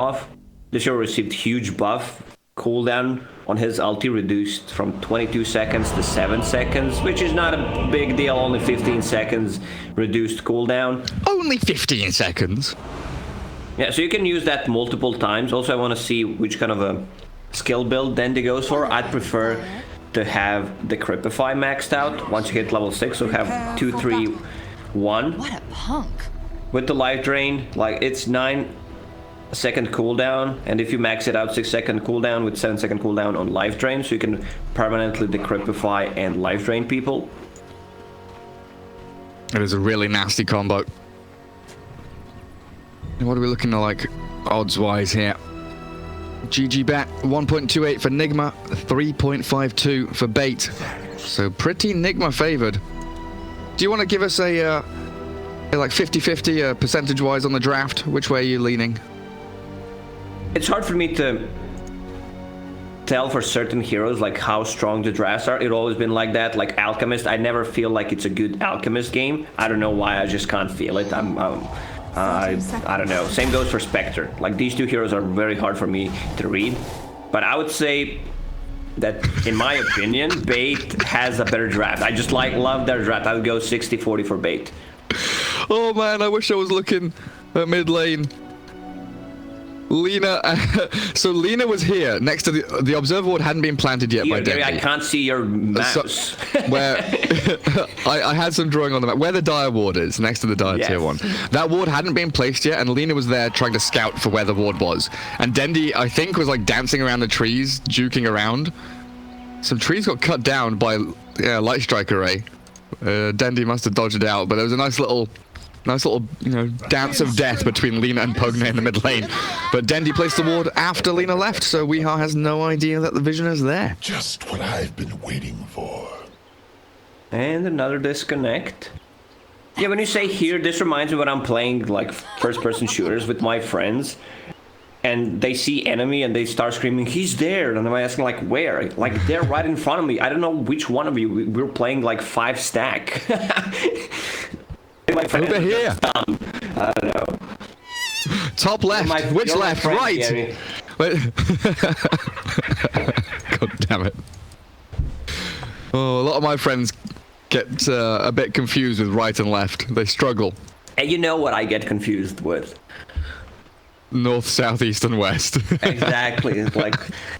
off. This hero received huge buff. Cooldown on his ulti reduced from 22 seconds to 7 seconds, which is not a big deal. Only 15 seconds reduced cooldown. Only 15 seconds? Yeah, so you can use that multiple times. Also, I want to see which kind of a skill build Dendi goes for. I'd prefer to have the Cripify maxed out once you hit level 6, so have 2, 3, 1. What a punk. With the life drain, like it's 9-second cooldown, and if you max it out 6-second cooldown with 7-second cooldown on life drain, so you can permanently decrypify and life drain people. It is a really nasty combo. What are we looking at, like, odds-wise here? GG bet, 1.28 for Nigma, 3.52 for Bait. So pretty Nigma favored. Do you want to give us a like 50-50 percentage-wise on the draft? Which way are you leaning? It's hard for me to tell for certain heroes like how strong the drafts are. It's always been like that. Like Alchemist, I never feel like it's a good Alchemist game. I don't know why, I just can't feel it. I don't know. Same goes for Spectre. Like these two heroes are very hard for me to read. But I would say that, in my opinion, Bait has a better draft. I just love their draft. I would go 60-40 for Bait. Oh man, I wish I was looking at mid lane. Lina, so Lina was here next to the observer ward hadn't been planted yet by Dendi. I can't see your mouse. So, where I had some drawing on the map where the Dire ward is, next to the Dire tier 1. That ward hadn't been placed yet, and Lina was there trying to scout for where the ward was. And Dendi, I think, was like dancing around the trees, juking around. Some trees got cut down by Light Strike Array. Dendi must have dodged it out, but there was a nice little, dance of death between Lina and Pogna in the mid lane. But Dendi placed the ward after Lina left, so Weehaw has no idea that the vision is there. Just what I've been waiting for. And another disconnect. Yeah, when you say here, this reminds me when I'm playing like first-person shooters with my friends, and they see enemy and they start screaming, "He's there!" And I'm asking like, "Where?" Like they're right in front of me. I don't know which one of you. We're playing like 5 stack. Over here. I don't know. Top left. Which left? Right. Wait. God damn it. Oh, a lot of my friends get a bit confused with right and left. They struggle. And you know what I get confused with? North, south, east, and west. Exactly. It's like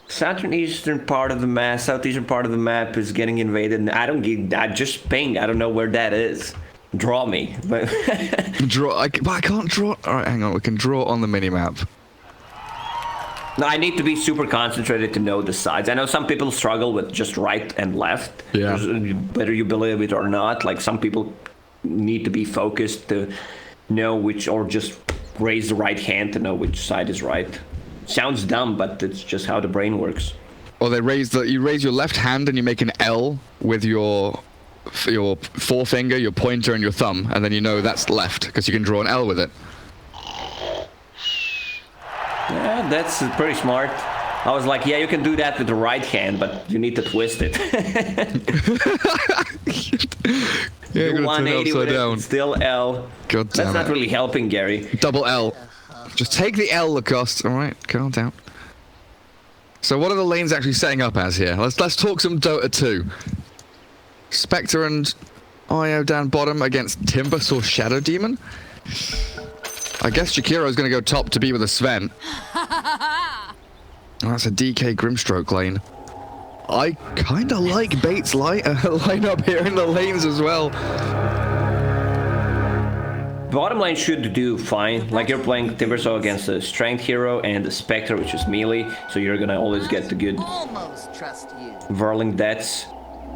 southeastern part of the map, southeastern part of the map is getting invaded, and I just ping. I don't know where that is. Draw me. Draw. I can't draw. All right, hang on. We can draw on the minimap. No, I need to be super concentrated to know the sides. I know some people struggle with just right and left. Yeah. Whether you believe it or not, like some people need to be focused to know which, or just raise the right hand to know which side is right. Sounds dumb, but it's just how the brain works. Or you raise your left hand and you make an L with your forefinger, your pointer, and your thumb, and then you know that's left because you can draw an L with it. Yeah, that's pretty smart. I was like, yeah, you can do that with the right hand, but you need to twist it. Yeah, do 180 with down. it, still L. God damn That's not really helping, Gary. Double L. Just take the L, Lacoste. All right, calm down. So what are the lanes actually setting up as here? Let's talk some Dota 2. Spectre and Io down bottom against Timbersaw Shadow Demon. I guess Shakiro's going to go top to be with a Sven. Oh, that's a DK Grimstroke lane. I kind of like Bait's line up here in the lanes as well. Bottom lane should do fine. Like you're playing Timbersaw against a Strength hero and the Spectre, which is melee, so you're going to always get the good Whirling Deaths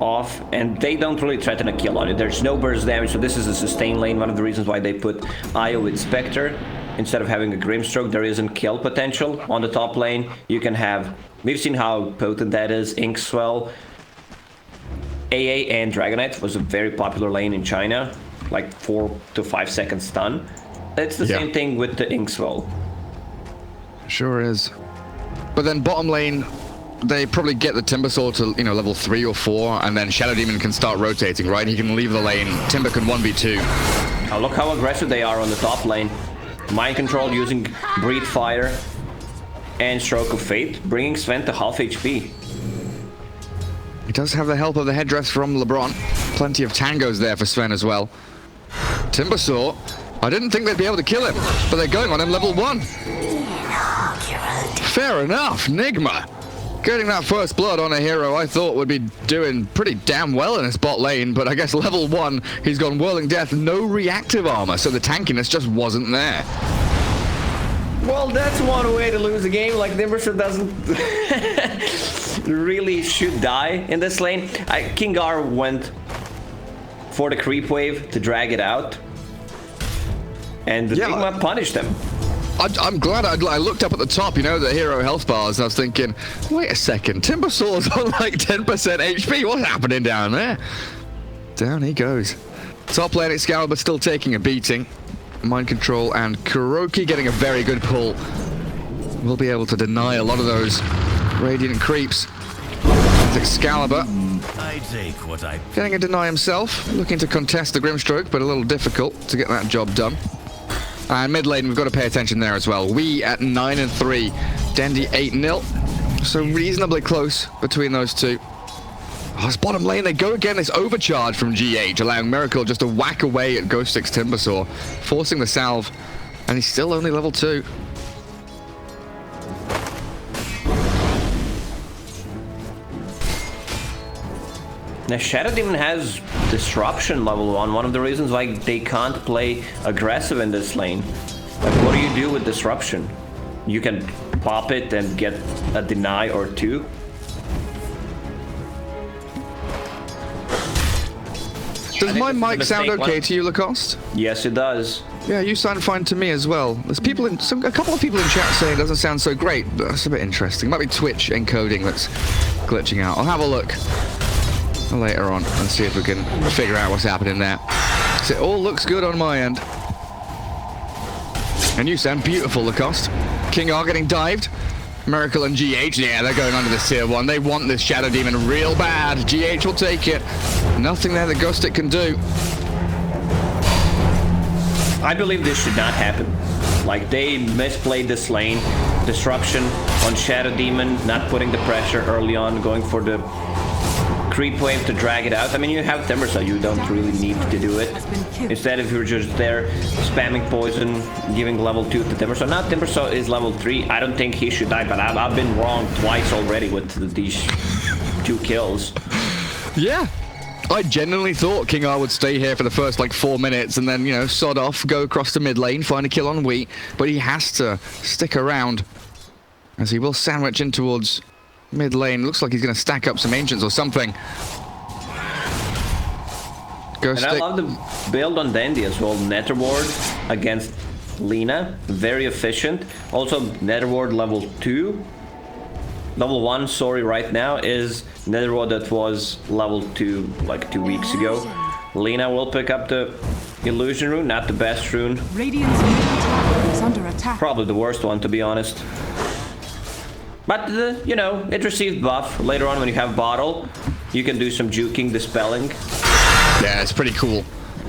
off, and they don't really threaten a kill on it. There's no burst damage, so this is a sustain lane. One of the reasons why they put Io with Spectre instead of having a Grimstroke. There isn't kill potential on the top lane. You can have, we've seen how potent that is. Inkswell, AA and Dragonite was a very popular lane in China, like 4 to 5 second stun. It's the same thing with the Inkswell. Sure is. But then bottom lane, they probably get the Timbersaw to, level 3 or 4, and then Shadow Demon can start rotating, right? He can leave the lane. Timber can 1v2. Oh, look how aggressive they are on the top lane. Mind control using Breathe Fire. and Stroke of Fate, bringing Sven to half HP. He does have the help of the headdress from LeBron. Plenty of tangos there for Sven as well. Timbersaw, I didn't think they'd be able to kill him, but they're going on him level 1. Fair enough, Nigma. Getting that first blood on a hero I thought would be doing pretty damn well in his bot lane, but I guess level 1, he's gone Whirling Death, no reactive armor, so the tankiness just wasn't there. Well, that's one way to lose a game. Like, Timbersaw doesn't really should die in this lane. King R went for the creep wave to drag it out, and the Nigma punished him. I'm glad I looked up at the top, you know, the hero health bars, and I was thinking, wait a second, Timbersaw's on like 10% HP. What's happening down there? Down he goes. Top lane Excalibur still taking a beating. Mind Control and Kuroki getting a very good pull. We'll be able to deny a lot of those Radiant creeps. As Excalibur getting a deny himself, looking to contest the Grimstroke, but a little difficult to get that job done. And mid lane, we've got to pay attention there as well. We at 9 and 3, Dendi 8-0. So reasonably close between those two. Oh, it's bottom lane, they go again. This overcharge from GH, allowing Miracle just to whack away at Ghost Stick's Timbersaw, forcing the salve, and he's still only level 2. Now, Shadow Demon has Disruption level 1, one of the reasons why they can't play aggressive in this lane. Like, what do you do with Disruption? You can pop it and get a deny or 2. Does my mic sound okay to you, Lacoste? Yes, it does. Yeah, you sound fine to me as well. There's people in a couple of people in chat saying it doesn't sound so great. That's a bit interesting. Might be Twitch encoding that's glitching out. I'll have a look later on and see if we can figure out what's happening there. So it all looks good on my end. And you sound beautiful, Lacoste. King R getting dived. Miracle and GH, yeah, they're going under this tier 1. They want this Shadow Demon real bad. GH will take it. Nothing there that Ghost Stick can do. I believe this should not happen. Like, they misplayed this lane. Disruption on Shadow Demon, not putting the pressure early on, going for the creep wave to drag it out. I mean, you have Timbersaw, you don't really need to do it. Instead, if you're just there spamming poison, giving level 2 to Timbersaw. Now Timbersaw is level 3. I don't think he should die, but I've been wrong twice already with these 2 kills. Yeah. I genuinely thought King R would stay here for the first like 4 minutes and then, you know, sod off, go across the mid lane, find a kill on Wheat, but he has to stick around as he will sandwich in towards mid lane. Looks like he's going to stack up some Ancients or something. And I love the build on Dendi as well. Nether Ward against Lina, very efficient. Also, Nether Ward level 2. Level 1, sorry, right now is Nether Ward that was level 2 like 2 weeks ago. Lina will pick up the Illusion Rune, not the best rune. Radiant's middle tower is under attack. Probably the worst one, to be honest. But, you know, it received buff. Later on, when you have Bottle, you can do some juking, dispelling. Yeah, it's pretty cool.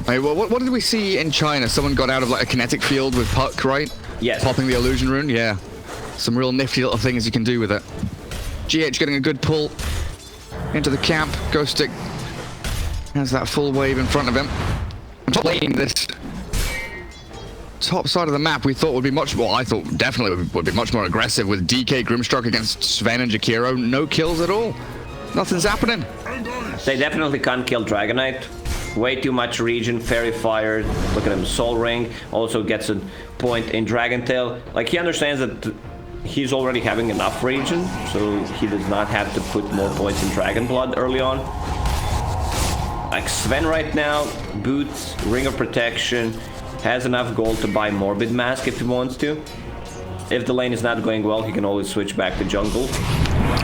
I mean, what did we see in China? Someone got out of like a kinetic field with Puck, right? Yes. Popping the Illusion Rune, yeah. Some real nifty little things you can do with it. GH getting a good pull into the camp. Ghost Stick has that full wave in front of him. Top lane, this top side of the map we thought would be much more, I thought definitely would be much more aggressive with DK Grimstroke against Sven and Jakiro. No kills at all. Nothing's happening. They definitely can't kill Dragonite. Way too much regen, Fairy Fire. Look at him, Soul Ring. Also gets a point in Dragon Tail. Like, he understands that he's already having enough regen, so he does not have to put more points in Dragon Blood early on. Like Sven right now, Boots, Ring of Protection, has enough gold to buy Morbid Mask if he wants to. If the lane is not going well, he can always switch back to jungle.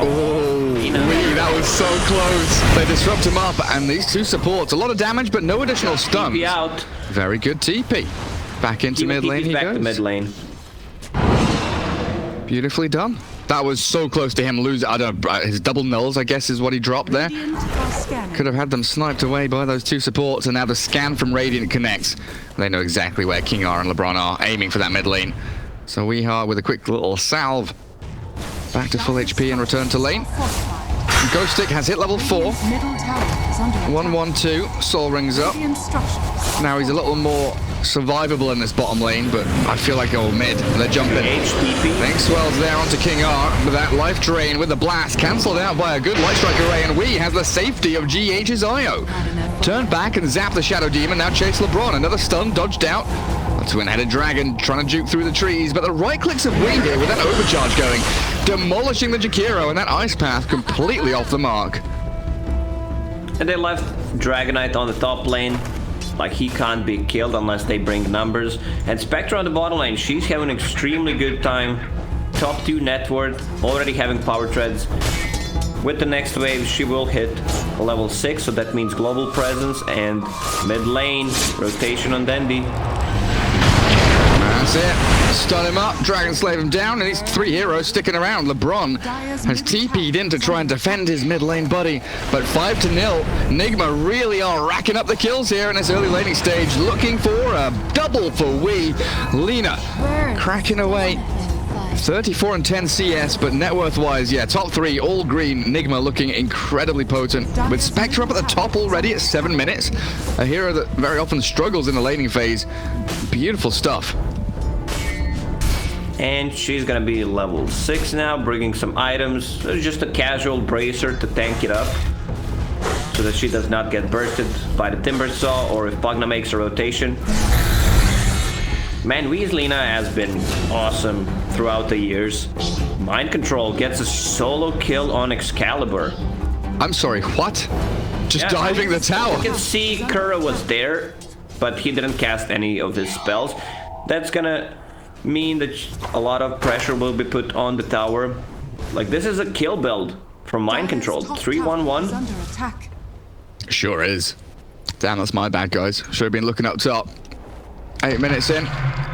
Oh, that was so close. They disrupt him up, and these two supports. A lot of damage, but no additional stuns. TP out. Very good TP. Back into mid lane he back goes. to mid lane. Beautifully done. That was so close to him losing. I don't know, his double nulls, I guess, is what he dropped there. Could have had them sniped away by those two supports, and now the scan from Radiant connects. They know exactly where King R and LeBron are, aiming for that mid lane. So we are with a quick little salve Back to full HP and return to lane. Ghost Stick has hit level 4. Middle tower is under attack. 1-1-2. Soul rings up. Radiant structures. Now he's a little more survivable in this bottom lane, but I feel like mid. They're jumping. HTP. Inkswell's there onto King R, but that life drain with the blast cancelled out by a good light strike array, and we has the safety of GH's IO. Turn back and zap the Shadow Demon. Now chase LeBron. Another stun dodged out. A twin-headed dragon trying to juke through the trees, but the right clicks of Wii here with that overcharge going, demolishing the Jakiro, and that ice path completely off the mark. And they left Dragonite on the top lane. Like, he can't be killed unless they bring numbers. And Spectre on the bottom lane, she's having an extremely good time. Top 2 net worth, already having power treads. With the next wave, she will hit level 6, so that means global presence and mid lane rotation on Dendi. That's it. Stun him up, Dragon Slave him down, and these 3 heroes sticking around. LeBron has TP'd in to try and defend his mid lane buddy, but 5-0. Nigma really are racking up the kills here in this early laning stage, looking for a double for Wii. Lina cracking away. 34 and 10 CS, but net worth wise, yeah, top 3, all green. Nigma looking incredibly potent. With Spectre up at the top already at 7 minutes. A hero that very often struggles in the laning phase. Beautiful stuff. And she's gonna be level 6 now, bringing some items. Just a casual bracer to tank it up, so that she does not get bursted by the Timber Saw or if Pugna makes a rotation. Man, Weaslina has been awesome throughout the years. Mind Control gets a solo kill on Excalibur. I'm sorry, what? Just diving the tower. You can see Kura was there, but he didn't cast any of his spells. That's gonna mean that a lot of pressure will be put on the tower. Like, this is a kill build from Mind Control. 3-1-1. Is under attack. Sure is. Damn, that's my bad, guys. Should have been looking up top. 8 minutes in.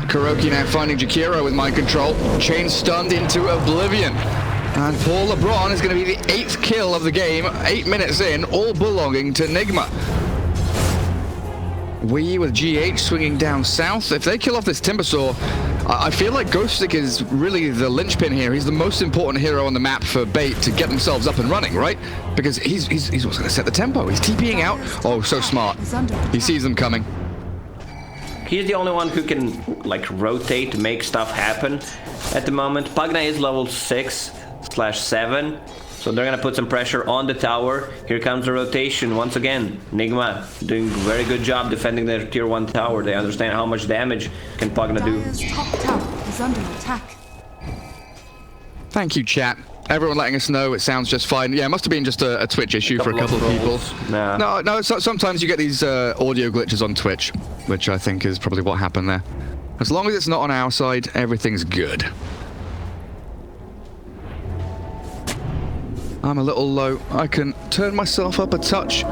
Kuroki now finding Jakiro with Mind Control. Chain stunned into oblivion. And Paul LeBron is going to be the 8th kill of the game. 8 minutes in, all belonging to Nigma. Wii with GH swinging down south. If they kill off this Timbersaw, I feel like Ghost Stick is really the linchpin here. He's the most important hero on the map for Bait to get themselves up and running, right? Because he's what's going to set the tempo. He's TPing out. Oh, so smart. He sees them coming. He's the only one who can, like, rotate, make stuff happen at the moment. Pugna is level 6/7, so they're gonna put some pressure on the tower. Here comes the rotation once again. Nigma doing a very good job defending their tier 1 tower. They understand how much damage can Pugna do. Dire's top tower is under attack. Thank you, chat. Everyone letting us know it sounds just fine. Yeah, it must have been just a Twitch issue for a couple of people. Nah. No, sometimes you get these audio glitches on Twitch, which I think is probably what happened there. As long as it's not on our side, everything's good. I'm a little low. I can turn myself up a touch.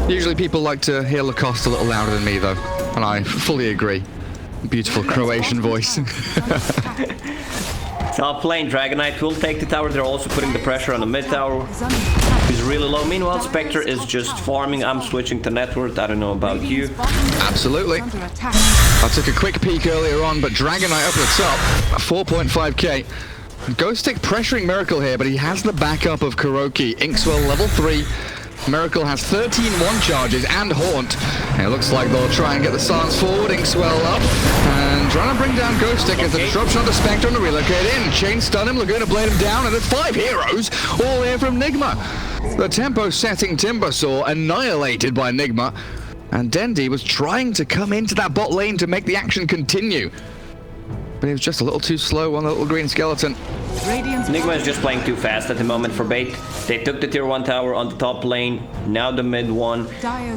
Usually people like to hear Lacoste a little louder than me, though, and I fully agree. Beautiful Croatian voice. Top lane, Dragonite will take the tower. They're also putting the pressure on the mid tower. He's really low. Meanwhile, Spectre is just farming. I'm switching to net worth. I don't know about you. Absolutely. I took a quick peek earlier on, but Dragonite up at the top, 4.5k. Ghost Stick pressuring Miracle here, but he has the backup of Kuroki. Inkswell level 3. Miracle has 13 one charges and Haunt. And it looks like they'll try and get the silence forward. Inkswell up and trying to bring down Ghost Stick as the disruption on the Spectre and the relocate in. Chain stun him, Laguna blade him down, and there's 5 heroes all here from Nigma. The tempo setting Timbersaw annihilated by Nigma. And Dendi was trying to come into that bot lane to make the action continue. But he was just a little too slow on the little green skeleton. Nigma is just playing too fast at the moment for Bait. They took the tier 1 tower on the top lane, now the mid one.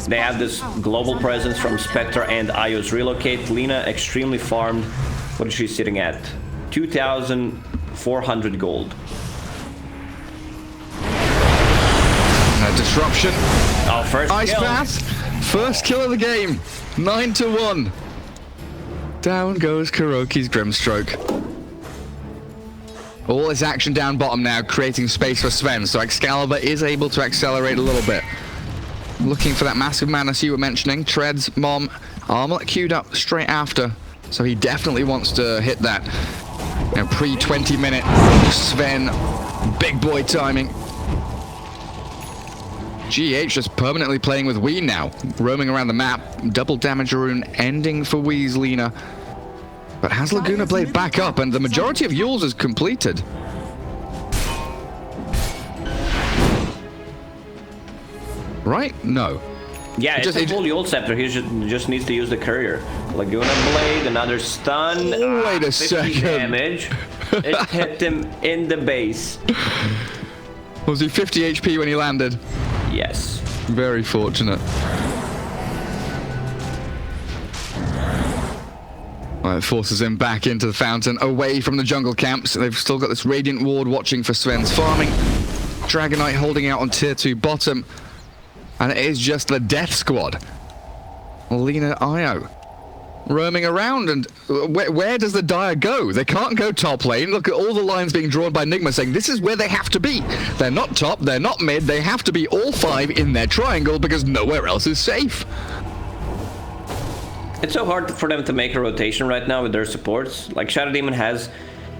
They have this global presence from Spectre and Io's relocate. Lina extremely farmed. What is she sitting at? 2,400 gold. Disruption. Oh, first Ice kill. path. First kill of the game. 9-1. Down goes Kuroki's Grimstroke. All this action down bottom now, creating space for Sven, so Excalibur is able to accelerate a little bit. Looking for that massive mana you were mentioning. Treads, Mom, Armlet queued up straight after, so he definitely wants to hit that. Now pre-20 minute Sven, big boy timing. GH just permanently playing with Wee now, roaming around the map. Double damage rune ending for Wee's Lina. But has Laguna played back up, and the majority of Yules is completed. Right? No. Yeah, it's a full Yule Scepter. He just needs to use the Courier. Laguna Blade, another stun. Wait a 50 second. damage. It hit him in the base. Was he 50 HP when he landed? Yes. Very fortunate. Well, it forces him back into the fountain, away from the jungle camps. They've still got this Radiant Ward watching for Sven's farming. Dragonite holding out on tier 2 bottom. And it is just the death squad. Lina Io roaming around, and where does the Dire go? They can't go top lane. Look at all the lines being drawn by Nigma saying this is where they have to be. They're not top, they're not mid, they have to be all 5 in their triangle because nowhere else is safe. It's so hard for them to make a rotation right now with their supports. Like Shadow Demon has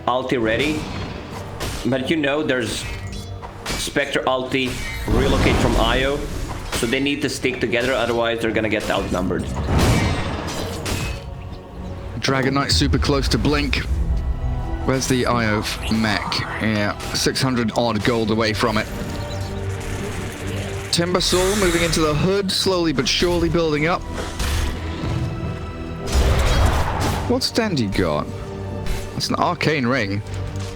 ulti ready, but you know there's Spectre ulti relocate from Io, so they need to stick together, otherwise they're gonna get outnumbered. Dragonite super close to Blink. Where's the Io mech? Yeah, 600 odd gold away from it. Timbersaw moving into the hood, slowly but surely building up. What's Dendi got? That's an arcane ring.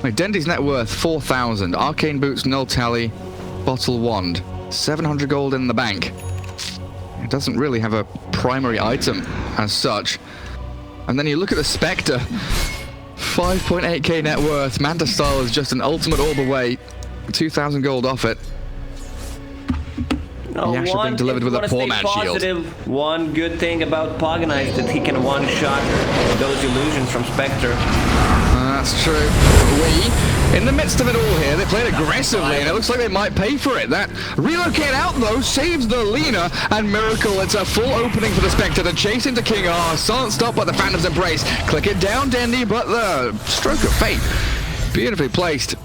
Wait, Dendi's net worth 4,000. Arcane boots, null tally, bottle wand. 700 gold in the bank. It doesn't really have a primary item as such. And then you look at the Spectre. 5.8k net worth. Manta Style is just an ultimate orb away. 2,000 gold off it. No, Yasha being delivered with a poor man shield. One good thing about Poggenite is that he can one-shot those illusions from Spectre. That's true. We, in the midst of it all here, they played aggressively, and it looks like they might pay for it. That relocate out, though, saves the Lina, and Miracle. It's a full opening for the Spectre to chase into King R. Silent stop by the Phantom's Embrace. Click it down, Dendi, but the stroke of fate, beautifully placed.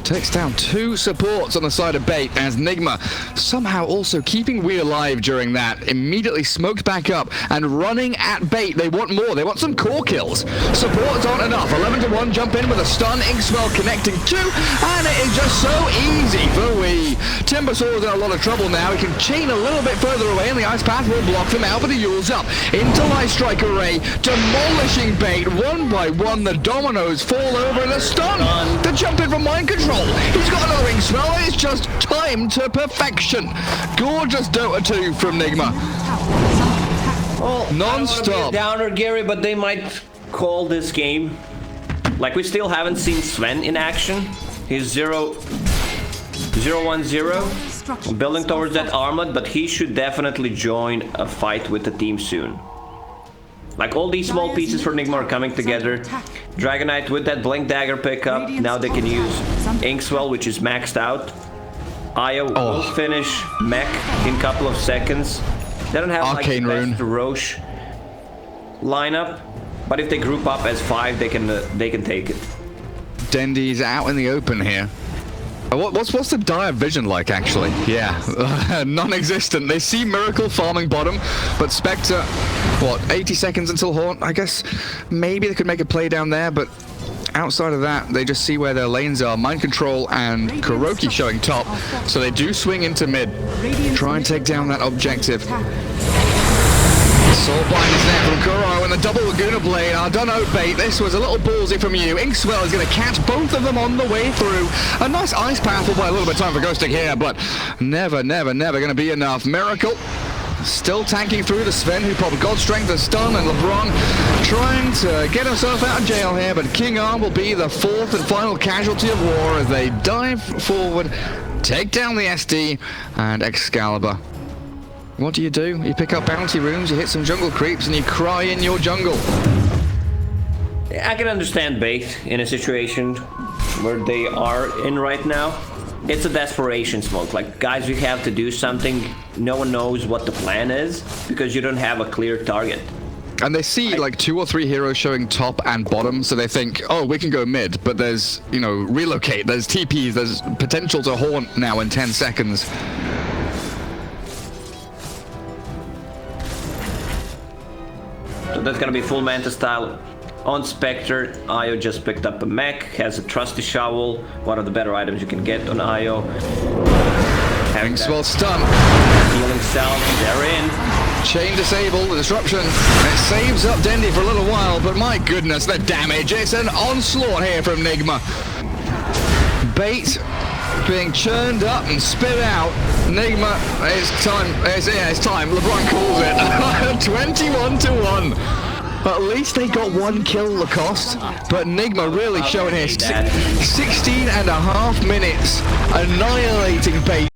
Takes down 2 supports on the side of Bait as Nigma somehow also keeping Wee alive during that. Immediately smoked back up and running at Bait. They want more. They want some core kills. Supports aren't enough. 11-1 jump in with a stun. Inkswell connecting 2, and it is just so easy for Wee. Timbersaw's in a lot of trouble now. He can chain a little bit further away and the Ice Path will block them out, but he Yules up into Light Strike Array, demolishing Bait. One by one, the dominoes fall over and the stun. The jump in from Mind Control. He's got another ring spell. It's just time to perfection. Gorgeous Dota 2 from Nigma. Well, non-stop. Downer, Gary, but they might call this game. Like, we still haven't seen Sven in action. He's 0-1-0. Building towards that Armad, but he should definitely join a fight with the team soon. Like, all these small pieces for Nigma are coming together. Dragonite with that Blink Dagger pickup. Now they can use Inkswell, which is maxed out. Io will finish mech in a couple of seconds. They don't have Arcane like the best Roche lineup, but if they group up as 5, they can take it. Dendi's out in the open here. What's the Dire vision like, actually? Yeah, non-existent. They see Miracle farming bottom, but Spectre, what, 80 seconds until Haunt? I guess maybe they could make a play down there, but outside of that, they just see where their lanes are. Mind Control and Kuroki showing top, so they do swing into mid. Try and take down that objective. Soulbind is there from Kuro and the double Laguna Blade. I don't know, Bait, this was a little ballsy from you. Inkswell is going to catch both of them on the way through. A nice Ice Path will buy a little bit of time for ghosting here, but never going to be enough. Miracle still tanking through the Sven, who popped God Strength and Stun, and LeBron trying to get himself out of jail here, but King Arm will be the 4th and final casualty of war as they dive forward, take down the SD, and Excalibur. What do? You pick up bounty runes, you hit some jungle creeps, and you cry in your jungle. I can understand Bait in a situation where they are in right now. It's a desperation smoke. Like, guys, we have to do something. No one knows what the plan is because you don't have a clear target. And they see like 2 or 3 heroes showing top and bottom, so they think, oh, we can go mid, but there's, you know, relocate, there's TPs, there's potential to haunt now in 10 seconds. So that's gonna be full Manta style on Spectre. Io just picked up a mech, has a trusty shovel, one of the better items you can get on Io. Having Well stun. healing self, they're in. Chain disable, the disruption. It saves up Dendi for a little while, but my goodness, the damage. It's an onslaught here from Nigma. Bait being churned up and spit out. Nigma, it's time. It's time. LeBron calls it. 21-1. At least they got 1 kill Lacoste, but Nigma really showing here 16.5 minutes, annihilating Bait.